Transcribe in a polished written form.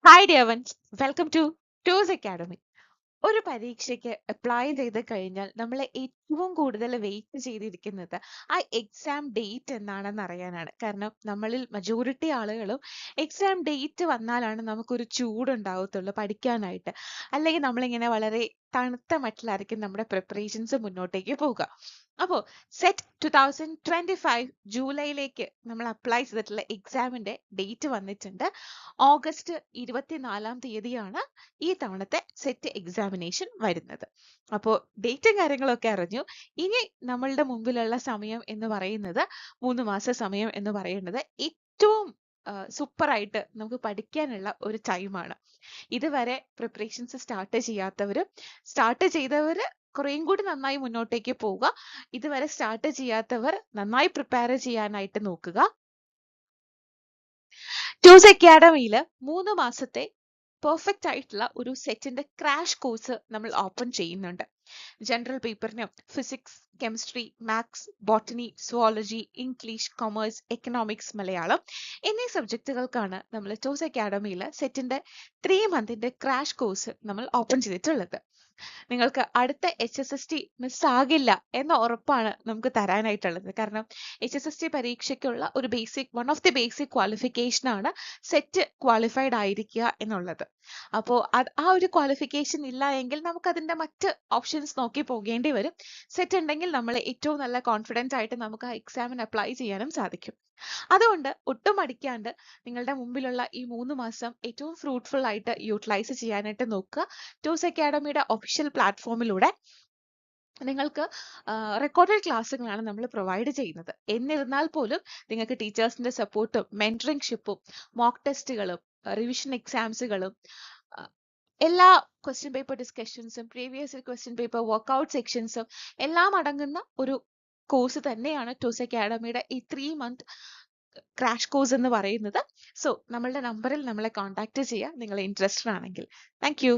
Hi dear ones, welcome to ടൂസ് academy. ഒരു പരീക്ഷയ്ക്ക് അപ്ലൈ ചെയ്ത് കഴിഞ്ഞാൽ നമ്മൾ ഏറ്റവും കൂടുതൽ വെയിറ്റ് ചെയ്തിരിക്കുന്നത് ആ എക്സാം ഡേറ്റ് എന്നാണെന്ന് അറിയാനാണ്. കാരണം നമ്മളിൽ മജോറിറ്റി ആളുകളും എക്സാം ഡേറ്റ് വന്നാലാണ് നമുക്കൊരു ചൂടുണ്ടാവത്തുള്ളൂ പഠിക്കാനായിട്ട്. അല്ലെങ്കിൽ നമ്മളിങ്ങനെ വളരെ തണുത്ത മട്ടിലായിരിക്കും നമ്മുടെ പ്രിപ്പറേഷൻസ് മുന്നോട്ടേക്ക് പോവുക. അപ്പോൾ സെറ്റ് 2025 ജൂലൈയിലേക്ക് നമ്മൾ അപ്ലൈ ചെയ്തിട്ടുള്ള എക്സാമിന്റെ ഡേറ്റ് വന്നിട്ടുണ്ട്. ഓഗസ്റ്റ് 24 തീയതിയാണ് ഈ തവണത്തെ സെറ്റ് എക്സാമിനേഷൻ വരുന്നത്. അപ്പോൾ ഡേറ്റും കാര്യങ്ങളൊക്കെ അറിഞ്ഞു. ഇനി നമ്മളുടെ മുമ്പിലുള്ള സമയം എന്ന് പറയുന്നത് 3 മാസ സമയം എന്ന് പറയുന്നത് ഏറ്റവും സൂപ്പർ ആയിട്ട് നമുക്ക് പഠിക്കാനുള്ള ഒരു ടൈമാണ്. ഇതുവരെ പ്രിപ്പറേഷൻസ് സ്റ്റാർട്ട് ചെയ്തവര് കുറേയും കൂടി നന്നായി മുന്നോട്ടേക്ക് പോവുക. ഇതുവരെ സ്റ്റാർട്ട് ചെയ്യാത്തവർ നന്നായി പ്രിപ്പയർ ചെയ്യാനായിട്ട് നോക്കുക. ടൂസ് അക്കാഡമിയിൽ 3 മാസത്തെ പെർഫെക്റ്റ് ആയിട്ടുള്ള ഒരു സെറ്റിന്റെ ക്രാഷ് കോഴ്സ് നമ്മൾ ഓപ്പൺ ചെയ്യുന്നുണ്ട്. ജനറൽ പേപ്പറിന് physics, chemistry, maths, botany, zoology, English, commerce, economics, Malayalam എന്നീ സബ്ജക്റ്റുകൾക്കാണ് നമ്മൾ ടൂസ് അക്കാഡമിയിൽ സെറ്റിന്റെ 3 മന്തിന്റെ ക്രാഷ് കോഴ്സ് നമ്മൾ ഓപ്പൺ ചെയ്തിട്ടുള്ളത്. നിങ്ങൾക്ക് അടുത്ത HSST മിസ്സാകില്ല എന്ന ഉറപ്പാണ് നമുക്ക് തരാനായിട്ടുള്ളത്. കാരണം HSST പരീക്ഷയ്ക്കുള്ള ഒരു one of the basic qualification ആണ് സെറ്റ് ക്വാളിഫൈഡ് ആയിരിക്കുക എന്നുള്ളത്. അപ്പോൾ ആ ഒരു ക്വാളിഫിക്കേഷൻ ഇല്ല എങ്കിൽ നമുക്ക് അതിന്റെ മറ്റ് ഓപ്ഷൻസ് നോക്കി പോകേണ്ടി വരും. സെറ്റ് ഉണ്ടെങ്കിൽ നമ്മൾ ഏറ്റവും നല്ല കോൺഫിഡൻറ്റ് ആയിട്ട് നമുക്ക് ആ എക്സാമിന് അപ്ലൈ ചെയ്യാനും സാധിക്കും. അതുകൊണ്ട് ഒട്ടും മടിക്കാണ്ട് നിങ്ങളുടെ മുമ്പിലുള്ള ഈ 3 മാസം ഏറ്റവും ഫ്രൂട്ട്ഫുൾ ആയിട്ട് യൂട്ടിലൈസ് ചെയ്യാനായിട്ട് നോക്കുക. ടൂസ് അക്കാഡമിയുടെ ഒഫീഷ്യൽ പ്ലാറ്റ്ഫോമിലൂടെ നിങ്ങൾക്ക് റെക്കോർഡഡ് ക്ലാസ്സുകളാണ് നമ്മൾ പ്രൊവൈഡ് ചെയ്യുന്നത്. എന്നിരുന്നാൽ പോലും നിങ്ങൾക്ക് ടീച്ചേഴ്സിന്റെ സപ്പോർട്ടും മെന്ററിംഗ്ഷിപ്പും മോക്ക് ടെസ്റ്റുകളും റിവിഷൻ എക്സാംസുകളും എല്ലാ ക്വസ്റ്റ്യൻ പേപ്പർ ഡിസ്കഷൻസും പ്രീവിയസ് ക്വസ്റ്റ്യൻ പേപ്പർ വർക്ക്ഔട്ട് സെക്ഷൻസും എല്ലാം അടങ്ങുന്ന ഒരു കോഴ്സ് തന്നെയാണ് ടൂസ് അക്കാഡമിയുടെ ഈ 3 മന്ത് ക്രാഷ് കോഴ്സ് എന്ന് പറയുന്നത്. സോ നമ്മളുടെ നമ്പറിൽ നമ്മളെ കോൺടാക്ട് ചെയ്യുക നിങ്ങൾ ഇൻട്രസ്റ്റഡ് ആണെങ്കിൽ. Thank you.